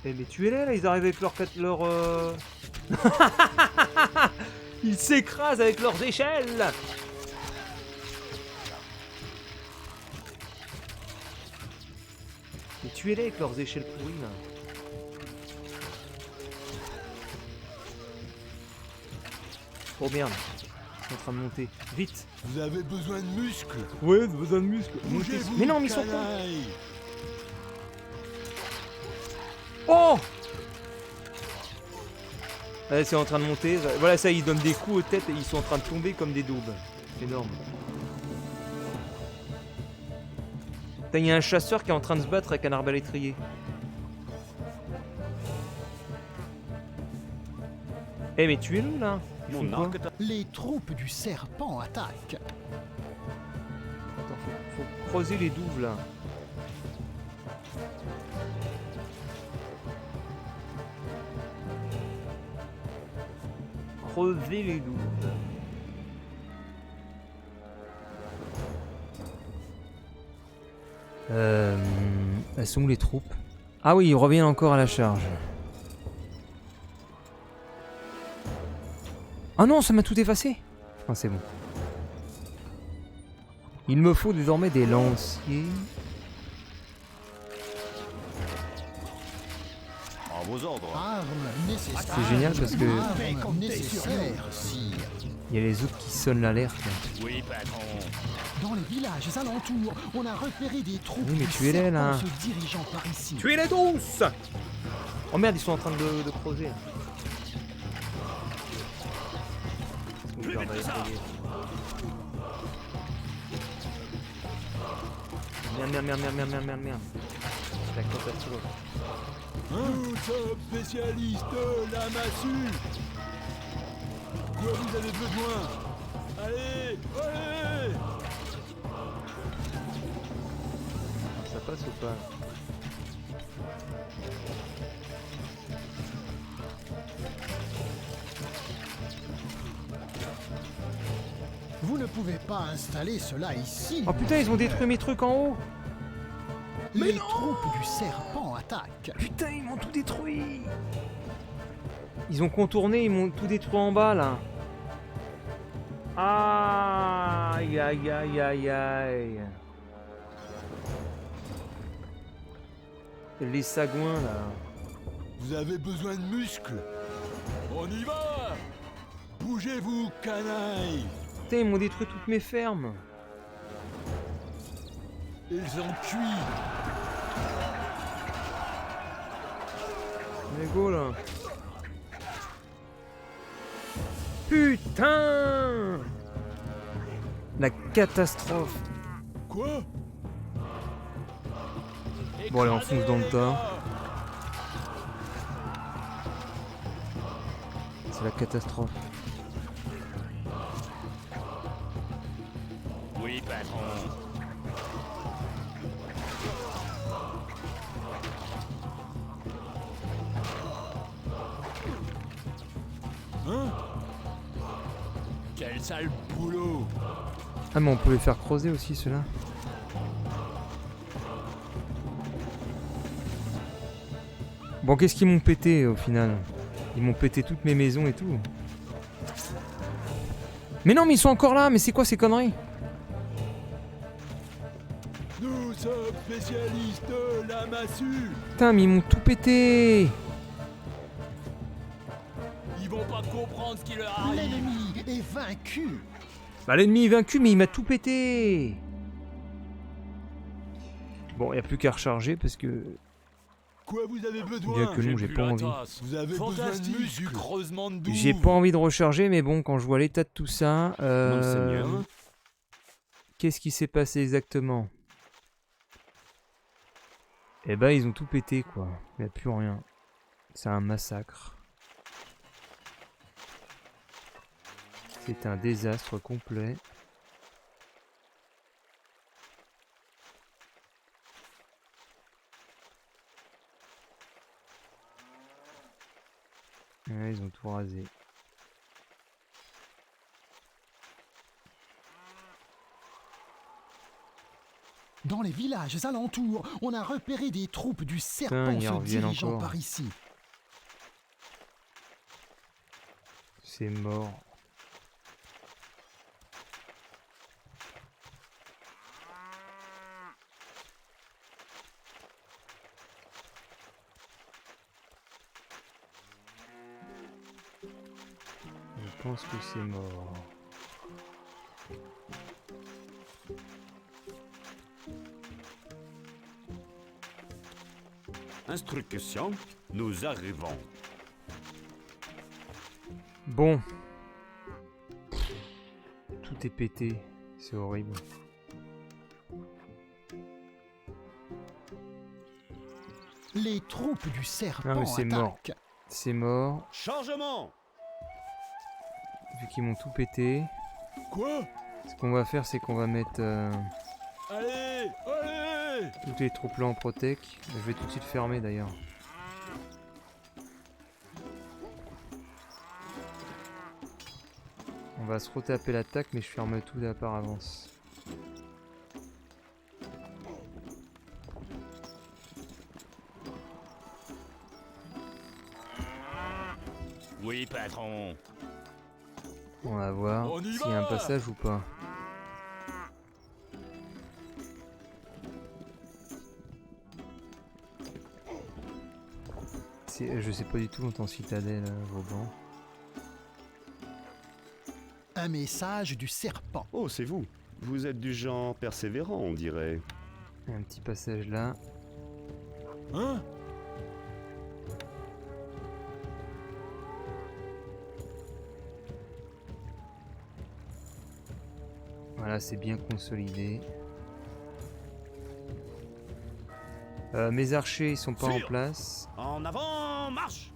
Eh mais tuez-les là, ils arrivent avec leur... Ils s'écrasent avec leurs échelles. Mais tuez-les avec leurs échelles pourries là. Oh merde, ils sont en train de monter. Vite. Vous avez besoin de muscles. Ouais, besoin de muscles. Bougez-vous, Mais non, mais ils sont cons. canailles. Oh! Ouais, c'est en train de monter. Voilà, ça, ils donnent des coups aux têtes et ils sont en train de tomber comme des daubes. C'est énorme. Putain, il y a un chasseur qui est en train de se battre avec un arbalétrier. Eh, mais tuez-le là. Ils font quoi? Les troupes du serpent attaquent. Attends, faut creuser les douves là. Creuser les douves. Elles sont où les troupes? Ah oui, ils reviennent encore à la charge. Ah non, ça m'a tout effacé. Ah, c'est bon. Il me faut désormais des lanciers. À vos ordres. Armes nécessaires. C'est génial parce que Armes nécessaires, sire. il y a les autres qui sonnent l'alerte. Oui, patron. Dans les villages alentours, on a repéré des troupes Oui, mais du tuez-les, là. serpent se dirigeant par ici. Tuez-les tous! Oh merde, ils sont en train de creuser. Merde. C'est la catastrophe. Nous sommes spécialistes de la massue. Quoi vous avez besoin? Allez, allez. Ça passe ou pas? Vous ne pouvez pas installer cela ici. Oh putain, ils ont détruit mes trucs en haut! Les troupes du serpent attaquent. Putain, ils m'ont tout détruit! Ils ont contourné, ils m'ont tout détruit en bas là. Aïe aïe aïe aïe aïe. Les sagouins là. Vous avez besoin de muscles. On y va. Bougez-vous, canailles. Putain, ils m'ont détruit toutes mes fermes. Ils ont cuit. Mais go là. Putain! La catastrophe. Quoi? Bon allez, on fonce dans le tas. C'est la catastrophe. Oui, patron. Hein? Quel sale boulot! Ah mais on peut les faire creuser aussi ceux-là. Bon, qu'est-ce qu'ils m'ont pété au final? Ils m'ont pété toutes mes maisons et tout. Mais non, mais ils sont encore là, mais c'est quoi ces conneries? Nous sommes spécialistes de la massue! Putain, mais ils m'ont tout pété. Ils vont pas comprendre ce qui leur arrive! L'ennemi est vaincu. Bah l'ennemi est vaincu, mais il m'a tout pété. Bon, il n'y a plus qu'à recharger parce que... Quoi vous avez besoin? Bien que non, j'ai pas envie. Vous avez besoin de muscles. Du creusement de douves. J'ai pas envie de recharger, mais bon, quand je vois l'état de tout ça... Monseigneur. Qu'est-ce qui s'est passé exactement? Eh ben, ils ont tout pété, quoi. Il n'y a plus rien. C'est un massacre. C'est un désastre complet. Ouais, ils ont tout rasé. Dans Dans les villages alentours, on a repéré des troupes du serpent ils se reviennent dirigeant encore. par ici. C'est mort. Je pense que c'est mort. Instruction, nous arrivons. Bon. Tout est pété. C'est horrible. Les troupes du serpent Non, mais c'est mort. attaquent. C'est mort. Chargement! Vu qu'ils m'ont tout pété. Quoi? Ce qu'on va faire, c'est qu'on va mettre Allez! Allez! toutes les troupes là en protec. Je vais tout de suite fermer d'ailleurs. On va se retaper l'attaque, mais je ferme tout là par avance. Oui, patron. On va voir On y s'il y a un va. passage ou pas. Je sais pas du tout en citadelle, Vauban. Un message du serpent. Oh, c'est vous. Vous êtes du genre persévérant, on dirait. Il y a un petit passage là. Hein? Voilà, c'est bien consolidé. Mes archers, ils sont pas en Sûr. place. En avant, marche!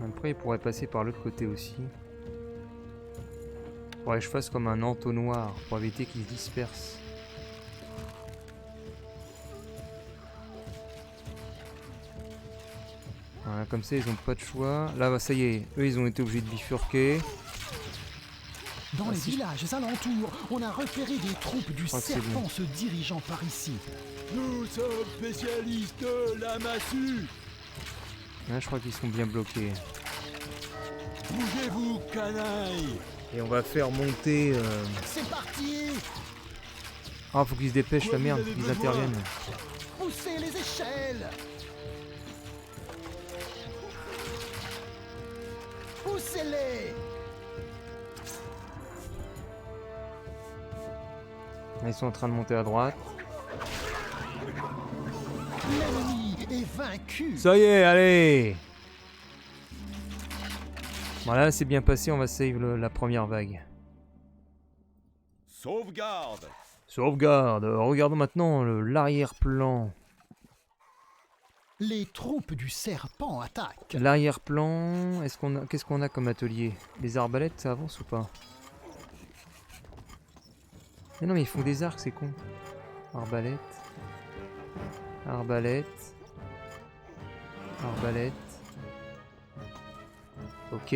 Après, ils pourraient passer par l'autre côté aussi. Faudrait que je fasse comme un entonnoir pour éviter qu'ils se dispersent. Voilà, comme ça, ils ont pas de choix. Là, bah, ça y est, eux, ils ont été obligés de bifurquer. Dans Ah, les si. villages alentours, on a repéré des troupes du crois que c'est serpent bon. se dirigeant par ici. Nous sommes spécialistes de la massue! Là, je crois qu'ils sont bien bloqués. Bougez-vous, canaille! Et on va faire monter... C'est parti! Ah, faut qu'ils se dépêchent, Quoi, la merde, vous faut avez qu'ils besoin interviennent. Poussez les échelles! Poussez-les! Là, ils sont en train de monter à droite. L'ennemi est vaincu! Ça y est, allez! Voilà, c'est bien passé, on va save la première vague. Sauvegarde! Sauvegarde. Regardons maintenant l'arrière-plan. Les troupes du serpent attaquent. L'arrière-plan, qu'est-ce qu'on a comme atelier? Les arbalètes, ça avance ou pas? Mais non, mais ils font des arcs, c'est con. Arbalète. Arbalète. Arbalète. Ok.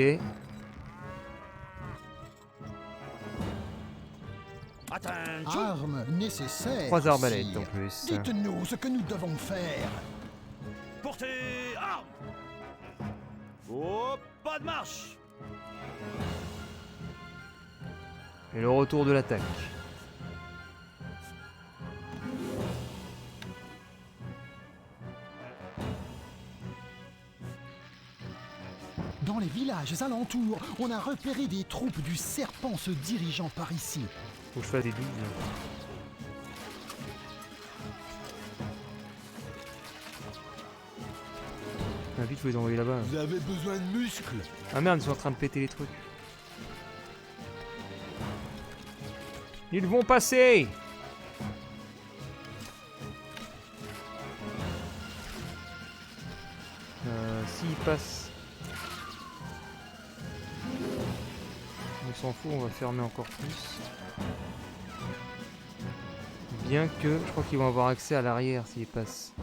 Attention! Armes nécessaires. 3 arbalètes sire. en plus. Dites-nous ce que nous devons faire. Portez armes! Oh, pas de marche! Et le retour de l'attaque. Dans les villages alentours, on a repéré des troupes du serpent se dirigeant par ici. Faut que je fasse des doubles. Ah, vite, faut les envoyer là-bas. Vous avez besoin de muscles! Ah merde, ils sont en train de péter les trucs. Ils vont passer! S'ils passent... On s'en fout, on va fermer encore plus. Bien que, je crois qu'ils vont avoir accès à l'arrière s'ils passent.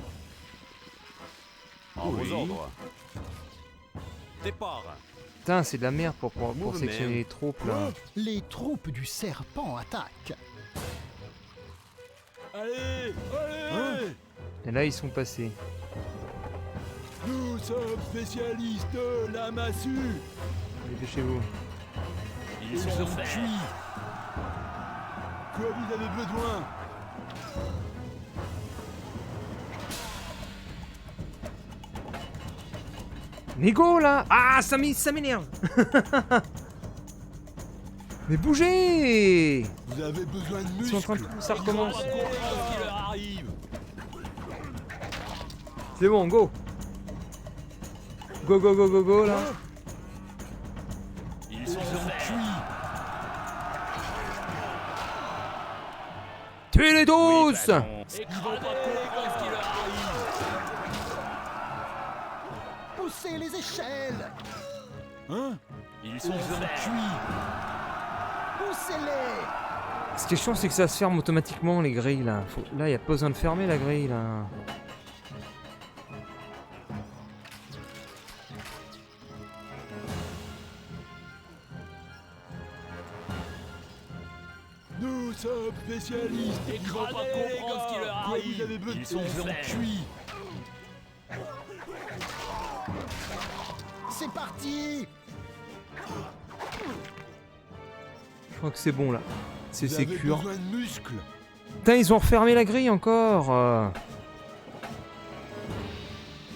En Oui. vos ordres. Départ! Putain, c'est de la merde pour sectionner les troupes là. Les troupes du serpent attaquent. Allez, allez. Et là, ils sont passés. Nous sommes spécialistes de la massue. Dépêchez-vous. Ils sont cuits. Quoi vous avez besoin? Mais go là! Ah, ça m'énerve! Mais bougez! Vous avez besoin de Ils sont en train de... muscles. Ça recommence. Ce qui leur arrive. C'est bon, go! Go, go, go, go, go là! Ils sont Cuits. Tuez-les tous! Ils vont pas comprendre ce qui leur arrive. Poussez les échelles. Hein? Ils sont Cuits. Poussez-les. Ce qui est chiant, c'est que ça se ferme automatiquement les grilles là. Là, y a pas besoin de fermer la grille là. Nous sommes spécialistes. Ils vont pas comprendre ce qui leur arrive. Quoi vous avez besoin? Ils sont cuits. C'est parti. Je crois que c'est bon là. C'est Vous avez sécure. besoin de muscles. Putain, ils ont refermé la grille encore!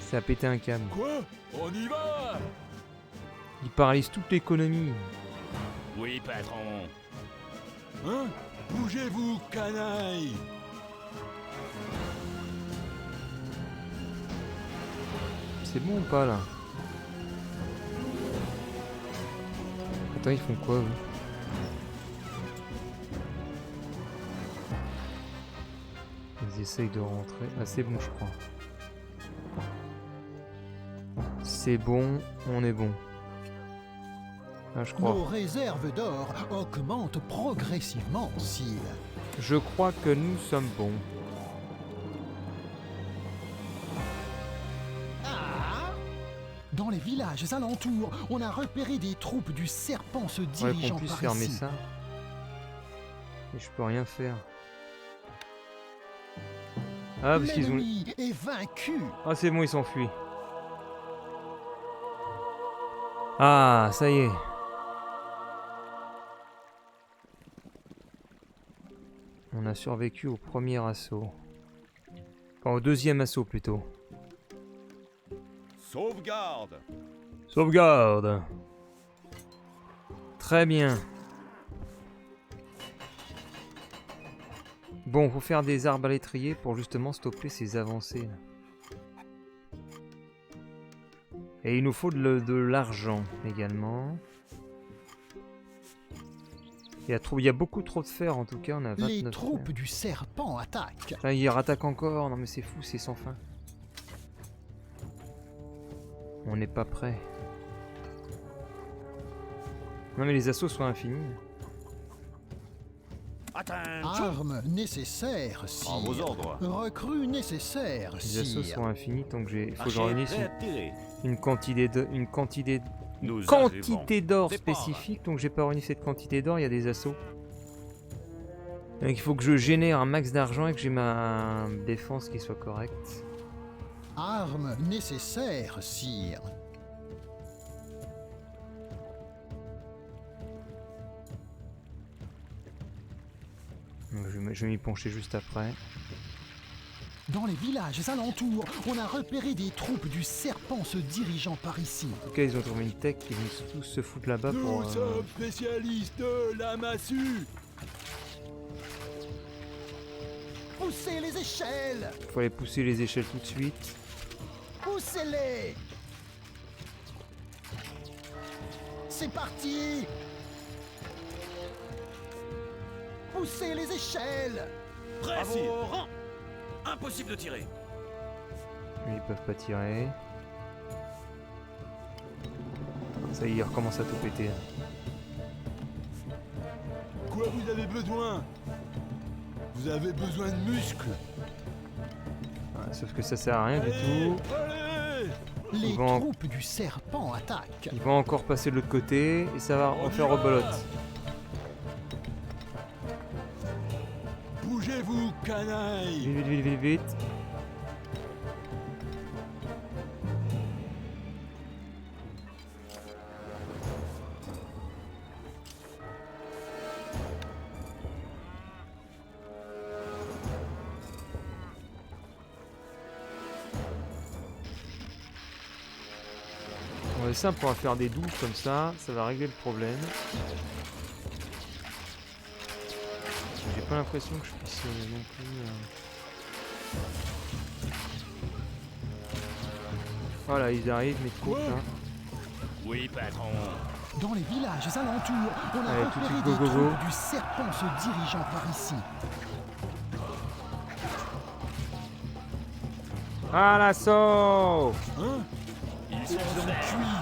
Ça a pété un câble. Quoi? On y va. Ils paralysent toute l'économie. Oui, patron. Hein? Bougez-vous, canaille. C'est bon ou pas là? Attends, ils font quoi eux? Ils essayent de rentrer. Ah, c'est bon, je crois. C'est bon, on est bon. Ah, je crois. Nos réserves d'or augmentent progressivement, sire. Je crois que nous sommes bons. Ah! Dans les villages alentours, on a repéré des troupes du serpent se Faudrait dirigeant qu'on puisse par fermer ici. ça. Et je peux rien faire. Ah, parce qu'ils ont... L'ennemi est vaincu. Ah, c'est bon, ils s'enfuient. Ah, ça y est. On a survécu au premier assaut. Enfin, au deuxième assaut plutôt. Sauvegarde. Sauvegarde. Très bien. Bon, faut faire des arbalétriers pour justement stopper ces avancées. Et il nous faut de l'argent également. Il y a beaucoup trop de fer en tout cas, on a 29 Les fer. troupes du serpent attaquent. Là, il rattaque encore, non mais c'est fou, c'est sans fin. On n'est pas prêt. Non mais les assauts sont infinis. Attention. Armes nécessaires, En vos sire. ordres. Recrues nécessaires, Les assauts sire. sont infinis, donc il faut que je Archers réunisse prêts à tirer. une quantité Nous quantité d'or Départ. spécifique, donc j'ai pas réuni cette quantité d'or, il y a des assauts. Donc il faut que je génère un max d'argent et que j'ai ma défense qui soit correcte. Armes nécessaires, sire. Donc je vais m'y pencher juste après. Dans les villages alentours, on a repéré des troupes du serpent se dirigeant par ici. En tout cas, ils ont trouvé une tech, ils vont tous se foutre là-bas pour... Nous sommes spécialistes de la massue. Poussez les échelles. faut aller pousser les échelles tout de suite. Poussez-les. C'est parti. Poussez les échelles. Prêt, sire. Impossible de tirer. Ils peuvent pas tirer. Ça y est, ils recommencent à tout péter. Là. Quoi vous avez besoin? Vous avez besoin de muscles. Ouais, sauf que ça sert à rien du tout. Allez. Les vont- troupes du serpent attaquent. Il va encore passer de l'autre côté et ça va refaire rebolote. Bougez-vous, canaille. Vite, vite, vite, vite, vite. Ouais, ça, on pourra faire des douves comme ça va régler le problème. J'ai pas l'impression que je puisse non plus... Voilà, ils arrivent, mais de côte, là. Oui, patron. Dans les villages alentours, on a Allez, tout de repéré suite, des go, go, go. troupes du serpent se dirigeant par ici. À l'assaut! Hein? Ils sont Ils ont faits. cuit.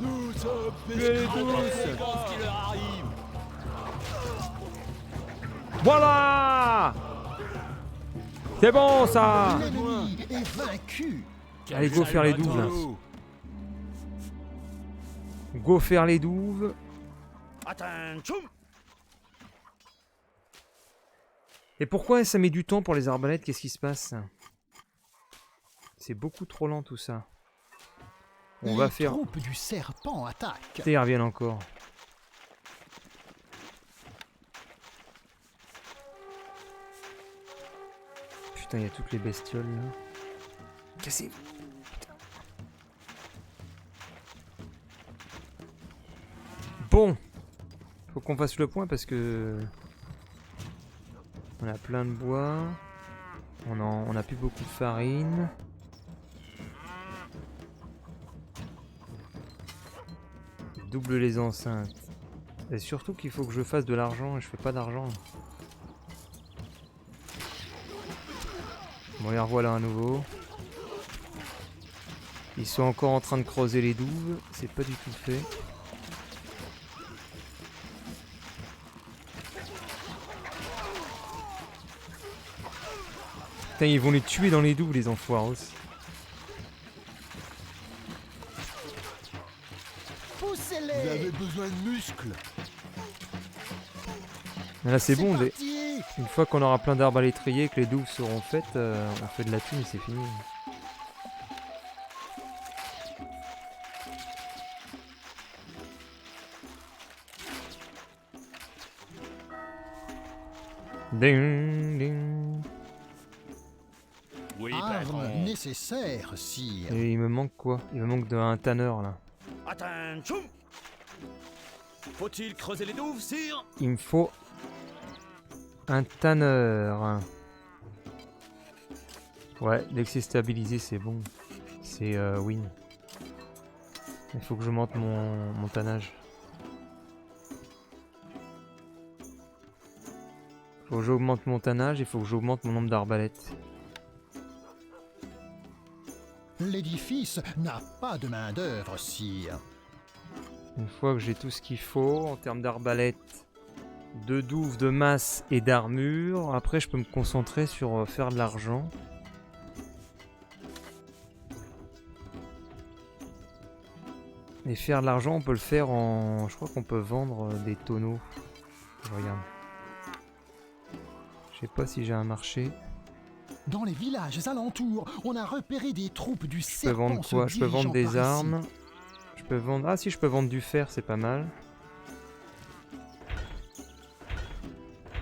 Nous sommes des Tuez-les scraps tous. de ce qui leur arrive. Voilà! C'est bon, ça! L'ennemi est vaincu. Allez, go faire les douves, là. Bateau. Go faire les douves. Attention. Et pourquoi ça met du temps pour les arbalètes? Qu'est-ce qui se passe? C'est beaucoup trop lent, tout ça. On va Les faire... troupes du serpent attaquent. Putain, ils reviennent encore. Putain, il y a toutes les bestioles là. Cassez. Bon. Faut qu'on fasse le point parce que... On a plein de bois. On a plus beaucoup de farine. Double les enceintes. Et surtout qu'il faut que je fasse de l'argent et je fais pas d'argent. Bon, les revoilà à nouveau. Ils sont encore en train de creuser les douves. C'est pas du tout fait. Putain, ils vont les tuer dans les douves, les enfoirés. Vous Poussez-les. avez besoin de muscles. Là, c'est bon. Parti. Une fois qu'on aura plein d'arbres à l'étrier et que les douves seront faites, on fait de la thune et c'est fini. Ding, ding. Oui, Armes patron. nécessaires, sire. Et il me manque quoi? Il me manque d'un tanneur là. Attention. Faut-il creuser les douves, sire? Il me faut un tanneur. Ouais, dès que c'est stabilisé, c'est bon. C'est win. Il faut que je monte mon tannage. Faut que j'augmente mon tannage, il faut que j'augmente mon nombre d'arbalètes. L'édifice n'a pas de main-d'œuvre, sire. Une fois que j'ai tout ce qu'il faut en termes d'arbalètes, de douves, de masse et d'armure, après je peux me concentrer sur faire de l'argent. Et faire de l'argent, on peut le faire en... Je crois qu'on peut vendre des tonneaux. Je regarde. Je sais pas si j'ai un marché. Dans les villages alentours, on a repéré des troupes du Je peux serpent vendre se quoi? Je peux vendre dirigeant des par ici. armes. Je peux vendre... Ah si, je peux vendre du fer, c'est pas mal.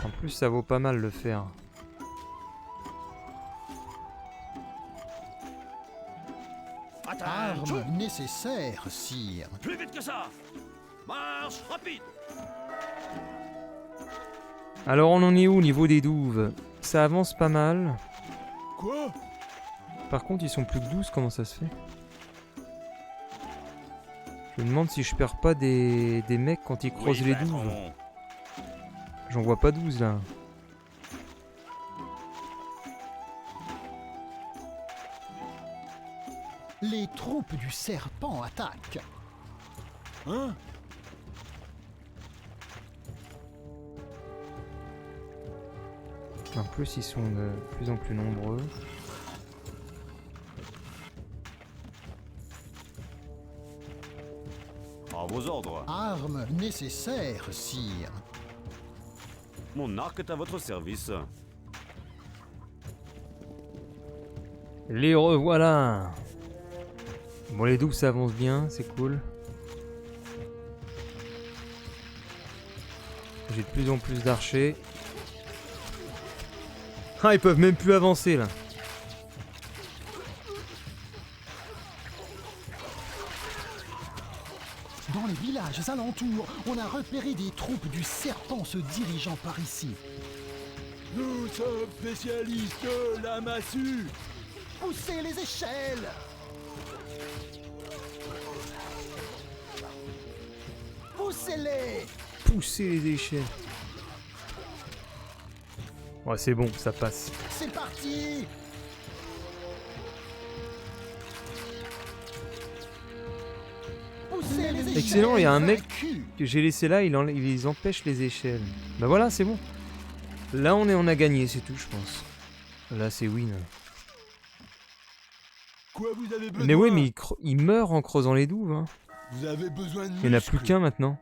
En plus, ça vaut pas mal le fer. Attention. Armes nécessaires, sire. Plus vite que ça. Marche rapide. Alors on en est où au niveau des douves? Ça avance pas mal. Quoi? Par contre, ils sont plus que 12, comment ça se fait? Je me demande si je perds pas des mecs quand ils creusent Oui, les patron. douves. J'en vois pas 12 là. Les troupes du serpent attaquent. Hein? En plus, ils sont de plus en plus nombreux. À vos ordres. Armes nécessaires, sire. Mon arc est à votre service. Les revoilà. Bon, les douves, ça avance bien, c'est cool. J'ai de plus en plus d'archers. Ah, ils peuvent même plus avancer, là. Dans les villages alentours, on a repéré des troupes du serpent se dirigeant par ici. Nous sommes spécialistes de la massue. Poussez les échelles! Poussez-les! Pousser les échelles. Ouais, c'est bon, ça passe. C'est parti! Poussez les échelles! Excellent, il y a un mec Vaincu. que j'ai laissé là, il les empêche les échelles. Bah voilà, c'est bon. Là, on a gagné, c'est tout, je pense. Là, c'est win. Quoi vous avez besoin? Mais ouais, mais il meurt en creusant les douves. Hein. Vous avez besoin de Il n'y en a muscles. plus qu'un maintenant.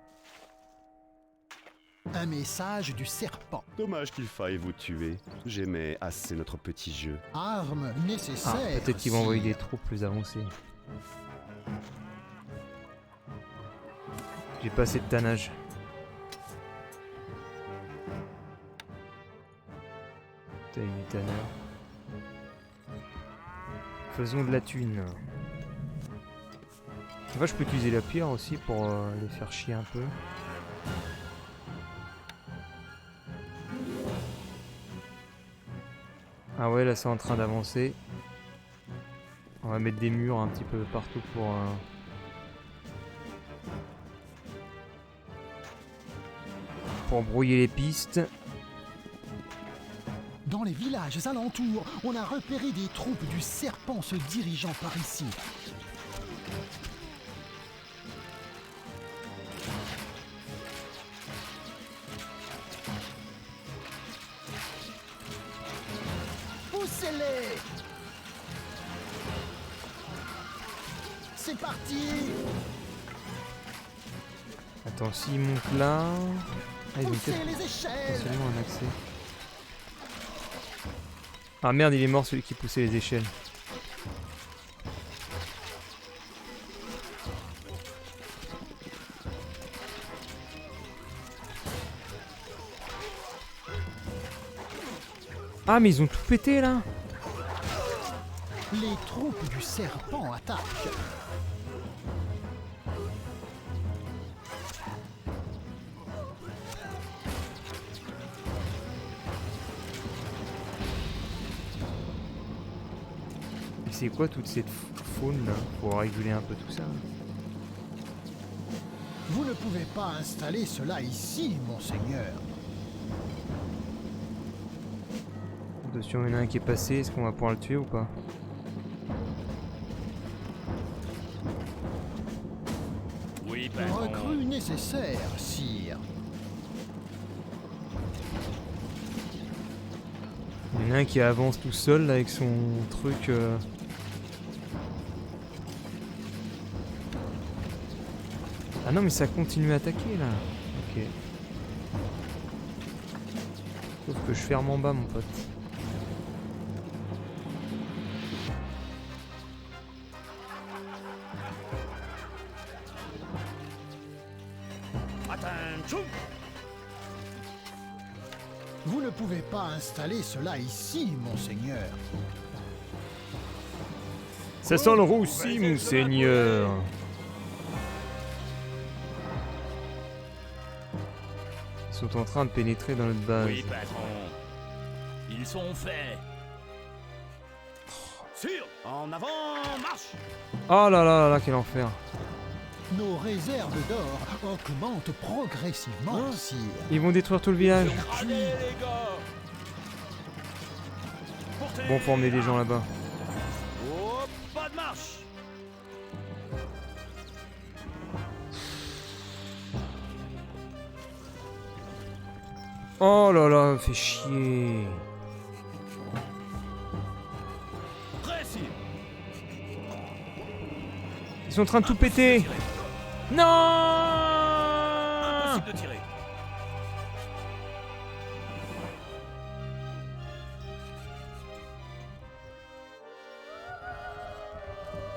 Un message du serpent. Dommage qu'il faille vous tuer. J'aimais assez notre petit jeu. Armes Ah, nécessaires. peut-être qu'ils vont envoyer des sire. troupes plus avancées. J'ai pas assez de tannage. T'as eu du tannage. Faisons de la thune. Tu vois, je peux utiliser la pierre aussi pour les faire chier un peu. Ah ouais, là c'est en train d'avancer. On va mettre des murs un petit peu partout pour brouiller les pistes. Dans les villages alentours, on a repéré des troupes du serpent se dirigeant par ici. Poussez-les! C'est parti! Attends, s'ils montent là... Ah, ils ont Poussez peut-être les échelles! potentiellement un accès. Ah merde, il est mort celui qui poussait les échelles. Ah mais ils ont tout pété là. Les troupes du serpent attaquent. Mais c'est quoi toute cette faune là? Faut réguler un peu tout ça. Vous ne pouvez pas installer cela ici, monseigneur. Attention, il y en a un qui est passé, est-ce qu'on va pouvoir le tuer ou pas? Oui, Un recrue nécessaire, sire. Il y en a un qui avance tout seul là, avec son truc. Ah non mais ça continue à attaquer là. Ok. Sauf que je ferme en bas mon pote. Attention. Vous ne pouvez pas installer cela ici, monseigneur. Ça sent le roussi, monseigneur. Ils sont en train de pénétrer dans notre base. Oui, patron. Ils sont faits. Sûr. En avant, marche. Oh là là là là, quel enfer. Nos réserves d'or augmentent progressivement, sire. Ils vont détruire tout le village. Allez les gars. Bon, faut emmener des gens là-bas. Oh, pas de marche. Oh là là, fait chier. sont en train de tout péter. Non. Impossible de tirer.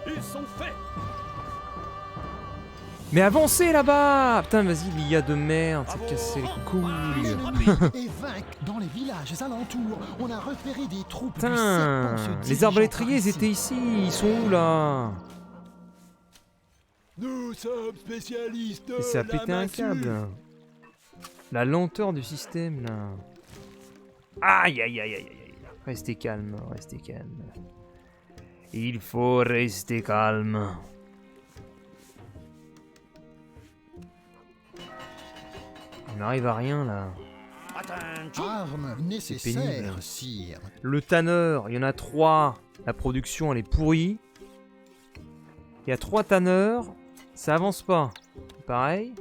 Ils sont faits. Mais avancez là-bas. Putain, vas-y, l'IA de merde, c'est cassé les couilles. Et vaincre dans les villages alentours. On a repéré des troupes du Putain, serpent se les dirigeant arbalétriers, par ils étaient ici. Ils sont où, là? Nous sommes spécialistes Et ça a de la pété un massue. câble. La lenteur du système, là. Aïe, aïe, aïe, aïe, aïe. Restez calme, restez calme. Il faut rester calme. On n'arrive à rien, là. Attention. Armes pénible. nécessaires, sire. Le tanneur, il y en a 3. La production, elle est pourrie. Il y a 3 tanneurs. Ça avance pas. Pareil.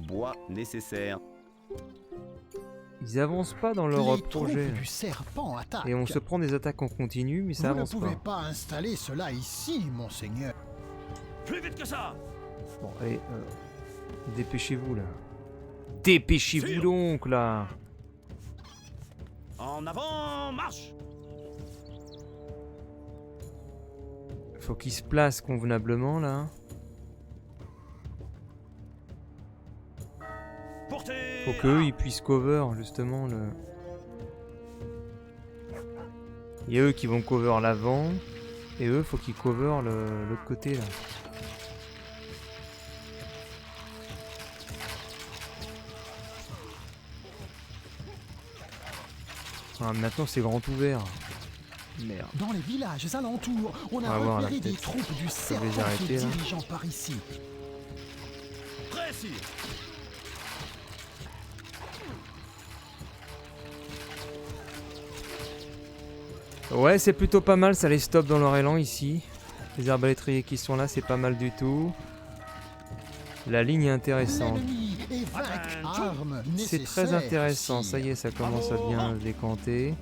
Bois nécessaire. Ils avancent pas dans leur Les projet. troupes du serpent attaquent. Et on se prend des attaques en continu, mais ça Vous ne avance pouvez pas. pas installer cela ici, monseigneur. Plus vite que ça. Bon, allez, dépêchez-vous, là. Dépêchez-vous Sûr. donc, là. En avant, marche. Faut qu'ils se placent convenablement, là. Portez. Faut qu'eux, ils puissent cover, justement, le... Il y a eux qui vont cover l'avant. Et eux, faut qu'ils cover l'autre côté, là. Ah, maintenant, c'est grand ouvert. Merde. Dans les villages alentours, on On a va voir, là, repéré des peut-être. troupes du les serpent arrêter, se là. dirigeant par ici. Prêt, sire. Ouais, c'est plutôt pas mal, ça les stoppe dans leur élan ici. Les arbalétriers qui sont là, c'est pas mal du tout. La ligne est intéressante. L'ennemi est vaincre. Attention. Armes C'est très nécessaires, intéressant, sire. ça y est, ça commence à bien se décanter.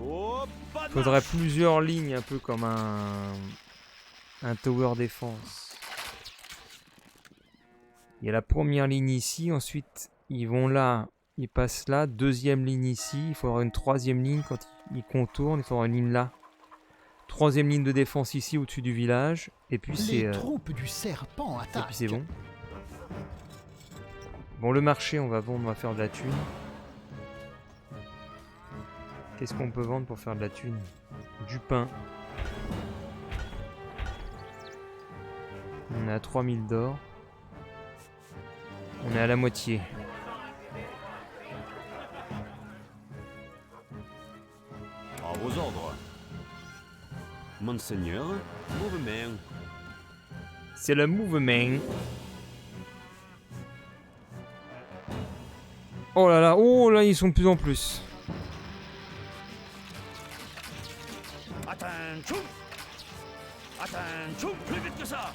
Oh, pas de Faudrait marche. plusieurs lignes, un peu comme un tower défense. Il y a la première ligne ici, ensuite ils vont là, ils passent là, deuxième ligne ici, il faudra une troisième ligne quand ils contournent, il faudra une ligne là. Troisième ligne de défense ici au-dessus du village, et puis Les c'est troupes du serpent attaquent. bon. Bon, le marché, on va vendre, on va faire de la thune. Qu'est-ce qu'on peut vendre pour faire de la thune? Du pain. On est à 3000 d'or. On est à la moitié. À vos ordres. Monseigneur, mouvement. C'est le mouvement. Oh là, ils sont de plus en plus. Attention. Attention. Plus vite que ça.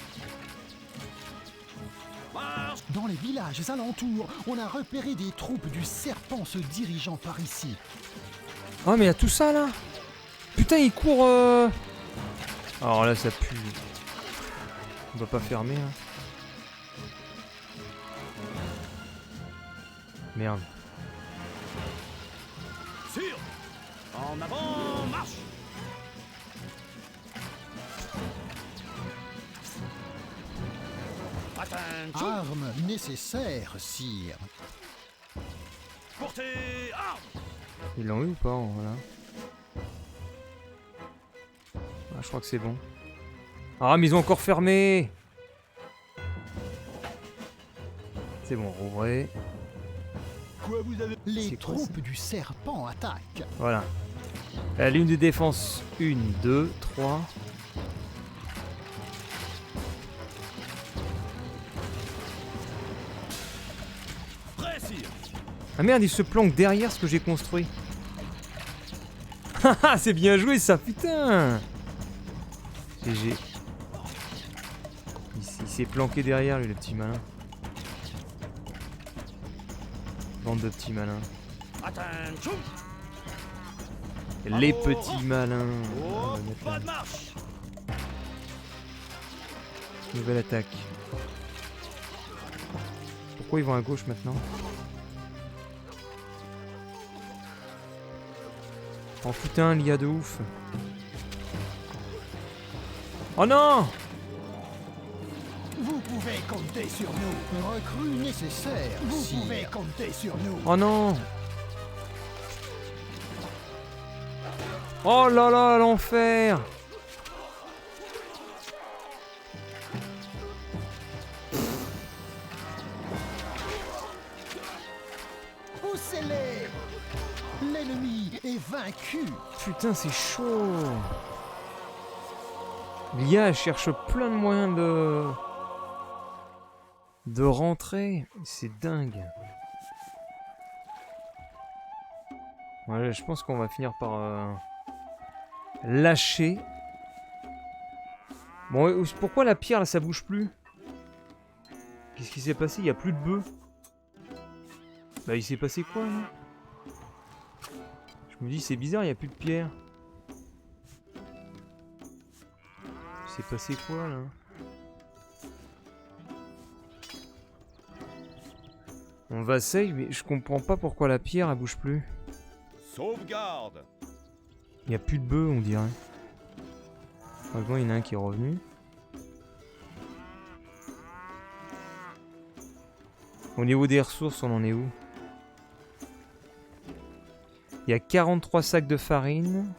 Marche. Dans les villages alentours, on a repéré des troupes du serpent se dirigeant par ici. Oh, mais il y a tout ça là. Putain, ils courent. Alors là, ça pue. On va pas fermer. Hein. Merde. Sire. En avant, marche. Attention. Armes nécessaires, sire. Portez arme. Ils l'ont eu ou pas? Voilà. Ah, je crois que c'est bon. Ah, mais ils ont encore fermé. C'est bon, rouvrez. Quoi vous avez... Les C'est quoi, troupes du serpent attaquent. Voilà. La ligne de défense 1, 2, 3. Prêt, sire. Ah merde, il se planque derrière ce que j'ai construit. Haha, c'est bien joué ça, putain. GG. Il s'est planqué derrière lui, le petit malin. Bande de petits malins. Attention. Les petits malins. Oh, On va mettre pas là. de marche. Nouvelle attaque. Pourquoi ils vont à gauche maintenant? Oh putain, l'IA de ouf. Oh non! Vous pouvez compter sur nous. Recrue nécessaire. Vous pouvez compter sur nous. Oh non! Oh là là, l'enfer! Poussez-les. L'ennemi est vaincu. Putain, c'est chaud! L'IA cherche plein de moyens de rentrer. C'est dingue. Ouais, je pense qu'on va finir par lâcher. Bon, pourquoi la pierre là ça bouge plus? Qu'est-ce qui s'est passé? Il n'y a plus de bœufs. Bah il s'est passé quoi là? Je me dis c'est bizarre, il n'y a plus de pierre. Il s'est passé quoi là? On va save, mais je comprends pas pourquoi la pierre elle bouge plus. Sauvegarde. Il n'y a plus de bœufs on dirait. Heureusement il y en a un qui est revenu. Au niveau des ressources on en est où? Il y a 43 sacs de farine.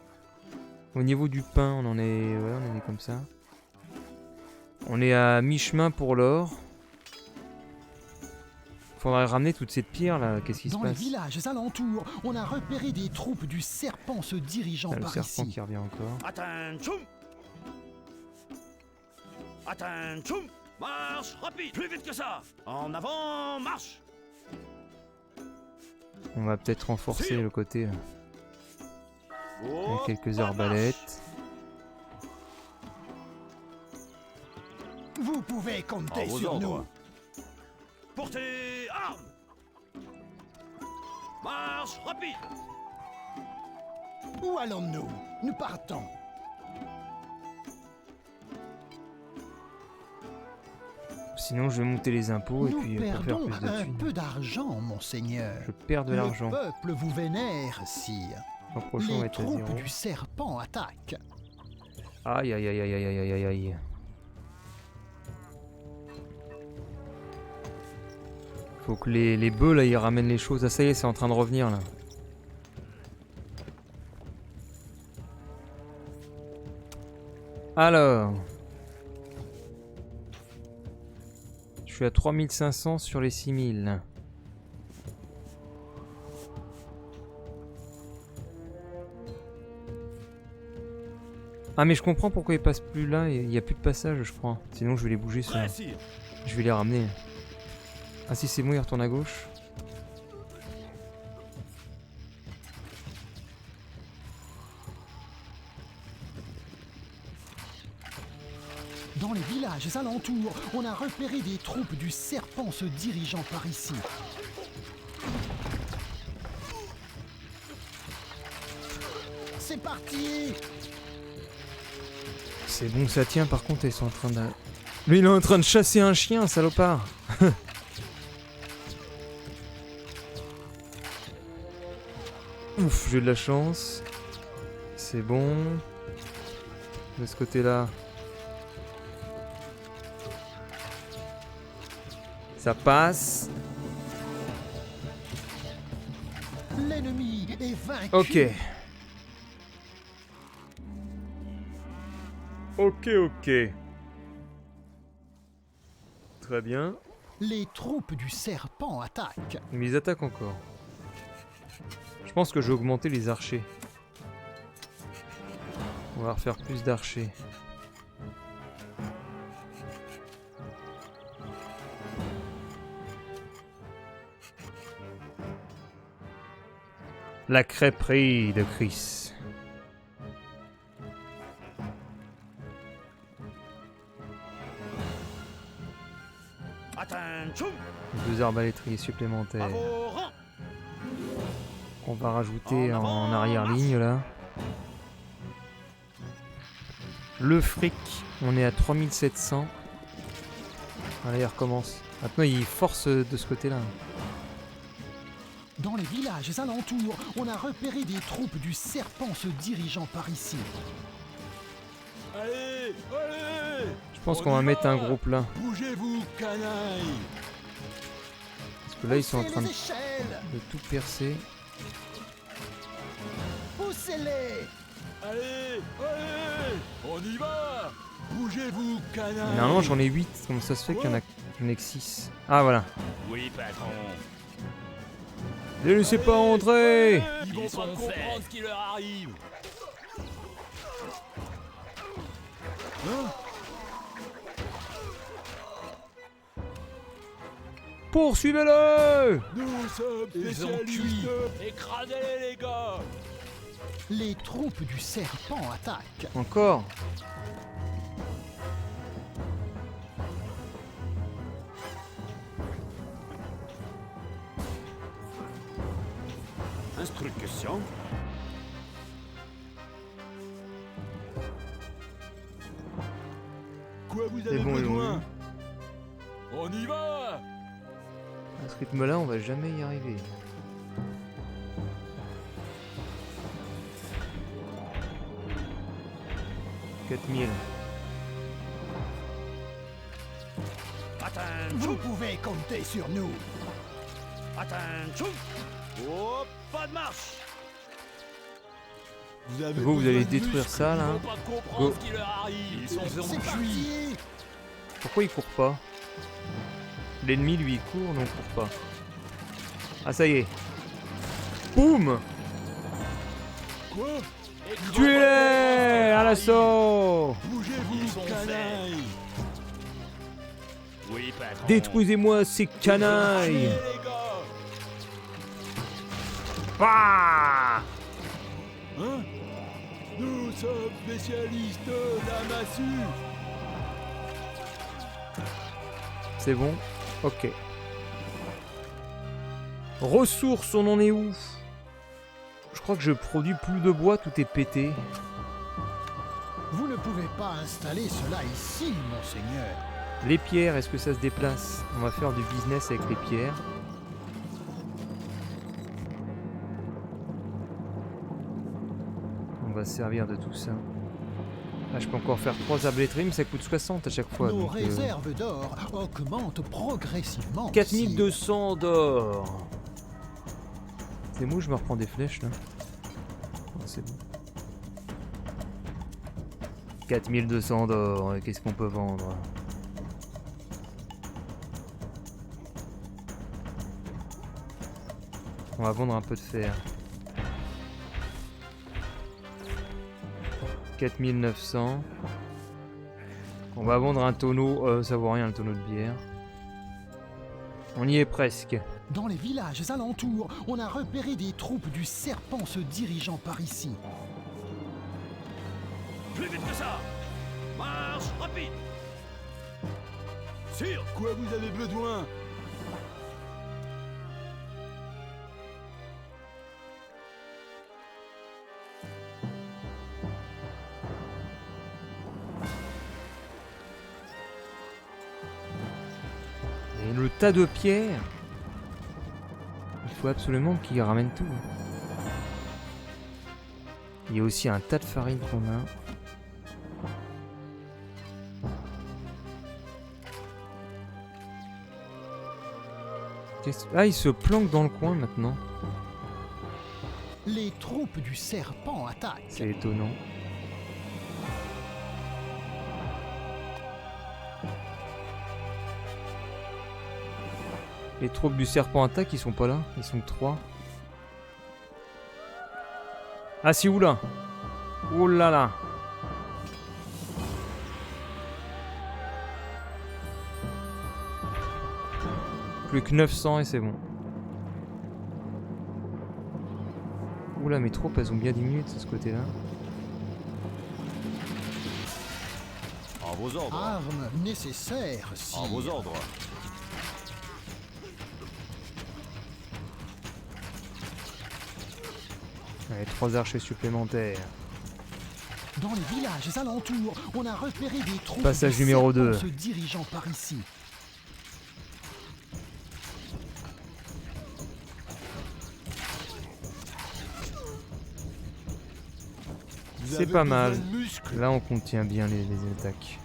Au niveau du pain on en est... Ouais on en est comme ça. On est à mi-chemin pour l'or. Faudrait ramener toute cette pierre là, qu'est-ce qui se Dans les passe? villages alentours, on a repéré des troupes du serpent se dirigeant Ah, le par serpent ici. qui revient encore. Attention. Attention. Marche rapide. Plus vite que ça. En avant, marche. On va peut-être renforcer Tire. le côté là. Oh, Avec quelques pas de marche. arbalètes. Vous pouvez compter À vos sur ordres. nous. Pour tes armes. Marche rapide. Où allons-nous? Nous partons. Sinon je vais monter les impôts et Nous puis pour faire perdons plus de un thunes. peu d'argent, monseigneur. Je perds de Le l'argent. peuple vous vénère, sire. L'an prochain on va Les être à troupes 0. du serpent attaquent. Aïe aïe aïe aïe aïe aïe aïe aïe. Faut que les bœufs là ils ramènent les choses. Ah ça y est c'est en train de revenir là. Alors. Je suis à 3500 sur les 6000. Ah mais je comprends pourquoi ils passent plus là, il n'y a plus de passage je crois. Sinon je vais les bouger ça. Prêt, sire. Je vais les ramener. Ah si c'est bon, il retourne à gauche. Dans les villages alentours, on a repéré des troupes du serpent se dirigeant par ici. C'est parti! C'est bon, ça tient. Par contre, ils sont en train de... Lui, il est en train de chasser un chien, salopard. Ouf, j'ai de la chance. C'est bon. De ce côté-là. Ça passe. L'ennemi est vaincu. Ok. Ok. Très bien. Les troupes du serpent attaquent. Mais ils attaquent encore. Je pense que je vais augmenter les archers. On va refaire plus d'archers. La crêperie de Chris. Attention. 2 arbalétriers À supplémentaires. vos rangs. On va rajouter En avant, en arrière-ligne là. Le fric, on est à 3700. Allez, il recommence. Maintenant, il force de ce côté-là. Dans les villages alentours, on a repéré des troupes du serpent se dirigeant par ici. Allez, allez! Je pense On qu'on va y mettre va. un groupe là. Bougez-vous, canaille! Parce que là, ils sont en Poussez train les de échelles! tout percer. Poussez-les! Allez, allez! On y va! Bougez-vous, canaille! Mais normalement, j'en ai 8. Comment ça se fait qu'il y en a que 6? Ah, voilà. Oui, patron. Ne laissez pas entrer! Ils vont Ils pas sont comprendre faits. ce qui leur arrive! Hein? Poursuivez-le! Nous sommes Ils ont spécialistes! Écrasez-les, les gars! Les troupes du serpent attaquent. Encore? Instruction. Quoi vous C'est avez bon, ils l'ont besoin? eu. On y va! À ce rythme-là, on va jamais y arriver. « 4000. Vous pouvez compter sur nous. Attention. Oh, pas de marche. Vous avez Vous allez besoin de détruire muscles, ça, là. Ils vont pas comprendre Go. ce qui leur arrive! Ils sont C'est zombies. parti! Pourquoi il court pas? L'ennemi, lui, il court, mais on court pas. Ah, ça y est. Boum! Quoi? Tuez-les! À l'assaut! Ils Bougez-vous, sont canaille! Oui, patron. Détruisez-moi ces Allez, canailles! les gars! Ah! Hein? Nous sommes spécialistes de la massue! C'est bon? Ok. Ressources, on en est où? Je crois que je produis plus de bois, tout est pété. Vous ne pouvez pas installer cela ici, monseigneur. Les pierres, est-ce que ça se déplace? On va faire du business avec les pierres. On va se servir de tout ça. Là, je peux encore faire 3 arblétries, mais ça coûte 60 à chaque fois. Nos donc, réserves d'or augmentent progressivement. 4200 d'or. C'est moi, je me reprends des flèches là. Oh, c'est bon. 4200 d'or, qu'est-ce qu'on peut vendre? On va vendre un peu de fer. 4900. On va vendre un tonneau, ça vaut rien le tonneau de bière. On y est presque. Dans les villages alentours, on a repéré des troupes du serpent se dirigeant par ici. Plus vite que ça. Marche rapide. Sûr. Quoi vous avez besoin? Et le tas de pierres. Il faut absolument qu'il ramène tout. Il y a aussi un tas de farine qu'on a. Ah, il se planque dans le coin maintenant. Les troupes du serpent attaquent. C'est étonnant. Les troupes du serpent attaquent, ils sont pas là. Ils sont que 3. Ah si, oula. Oh là là. Plus que 900 et c'est bon. Oula, mes troupes, elles ont bien diminué de ce côté-là. En vos ordres. Armes nécessaires, En vos sire. ordres. Allez, 3 archers supplémentaires. Dans les villages alentours, on a repéré des troupes Passage de numéro serpents 2. se dirigeant par ici. Vous C'est avez pas besoin mal. de muscles. Là, on contient bien les attaques.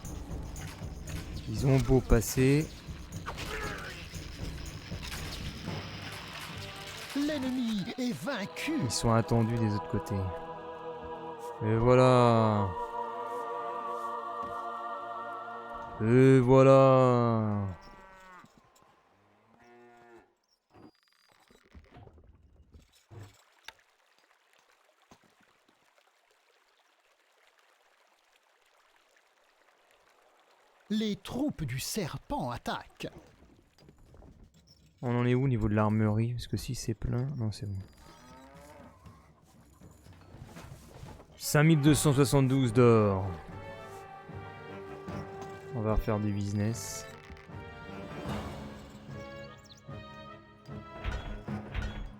Ils ont beau passer. L'ennemi est vaincu. Ils sont attendus des autres côtés. Et voilà. Et voilà. Les troupes du serpent attaquent. On en est où au niveau de l'armurerie? Parce que si c'est plein... Non, c'est bon. 5272 d'or. On va refaire du business.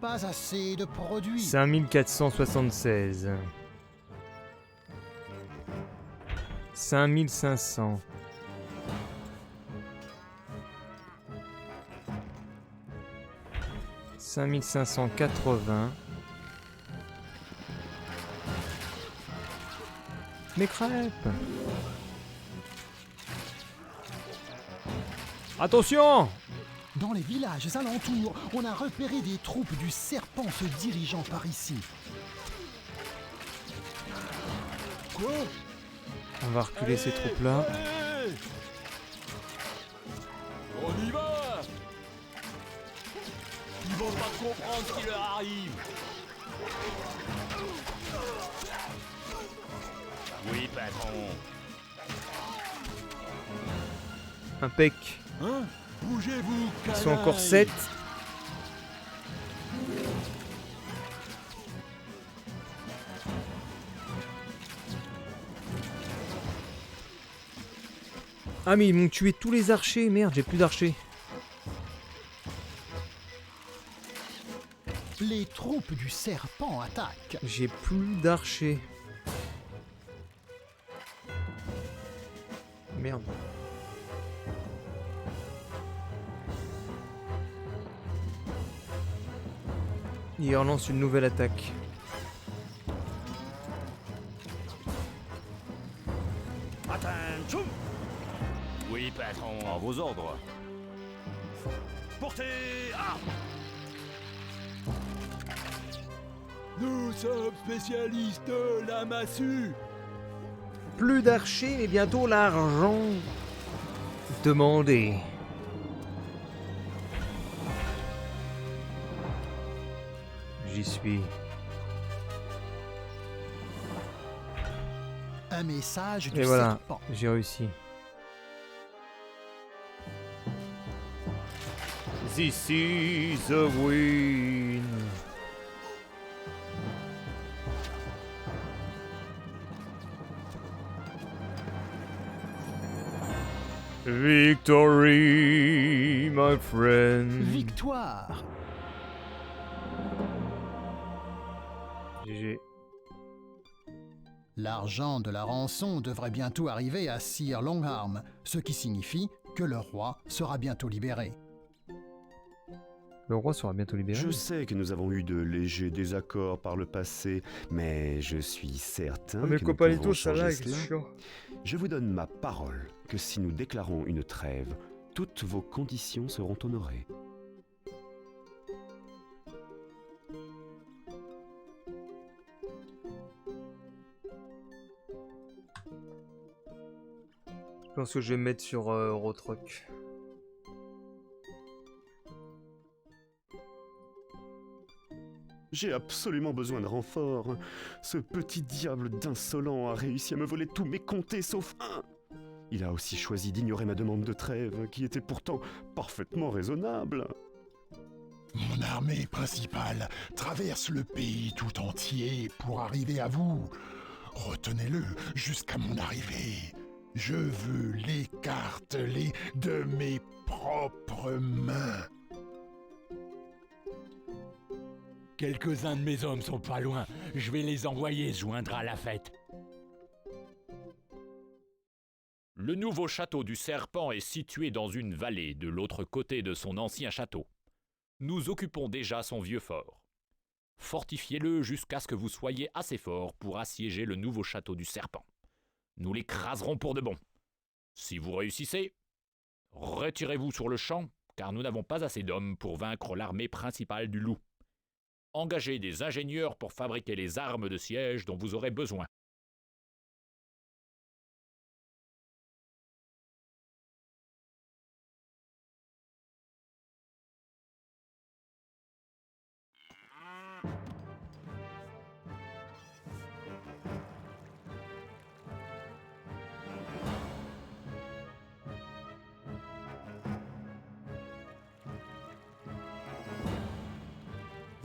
Pas assez de produits. 5476. 5500. 5580. Mes crêpes. Attention! Dans les villages alentours, on a repéré des troupes du serpent se dirigeant par ici. Quoi? On va reculer ces troupes-là. Allez, on y va. Ils vont pas comprendre ce qui leur arrive. Oui, patron. Impec. Hein? Bougez-vous, Ils sont encore canaille. 7. Ah mais ils m'ont tué tous les archers. Merde, j'ai plus d'archers. Les troupes du serpent attaquent. J'ai plus d'archers. Merde. Il relance une nouvelle attaque. Attention. Oui, patron. À vos ordres. Portez arme. Nous sommes spécialistes de la massue. Plus d'archers, mais bientôt l'argent demandé. J'y suis. Un message du Et voilà, serpent. j'ai réussi. This is a win. Victory, my friend. Victoire. GG. L'argent de la rançon devrait bientôt arriver à Sir Longarm, ce qui signifie que le roi sera bientôt libéré. Le roi sera bientôt libéré. Je sais que nous avons eu de légers désaccords par le passé, mais je suis certain que nous pouvons changer cela. Je vous donne ma parole que si nous déclarons une trêve, toutes vos conditions seront honorées. Je pense que je vais me mettre sur Rotrock. J'ai absolument besoin de renfort. Ce petit diable d'insolent a réussi à me voler tous mes comtés sauf un. Il a aussi choisi d'ignorer ma demande de trêve, qui était pourtant parfaitement raisonnable. Mon armée principale traverse le pays tout entier pour arriver à vous. Retenez-le jusqu'à mon arrivée. Je veux l'écarteler de mes propres mains. Quelques-uns de mes hommes sont pas loin. Je vais les envoyer se joindre à la fête. Le nouveau château du Serpent est situé dans une vallée de l'autre côté de son ancien château. Nous occupons déjà son vieux fort. Fortifiez-le jusqu'à ce que vous soyez assez fort pour assiéger le nouveau château du Serpent. Nous l'écraserons pour de bon. Si vous réussissez, retirez-vous sur le champ, car nous n'avons pas assez d'hommes pour vaincre l'armée principale du loup. Engagez des ingénieurs pour fabriquer les armes de siège dont vous aurez besoin.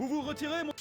Vous vous retirez, mon...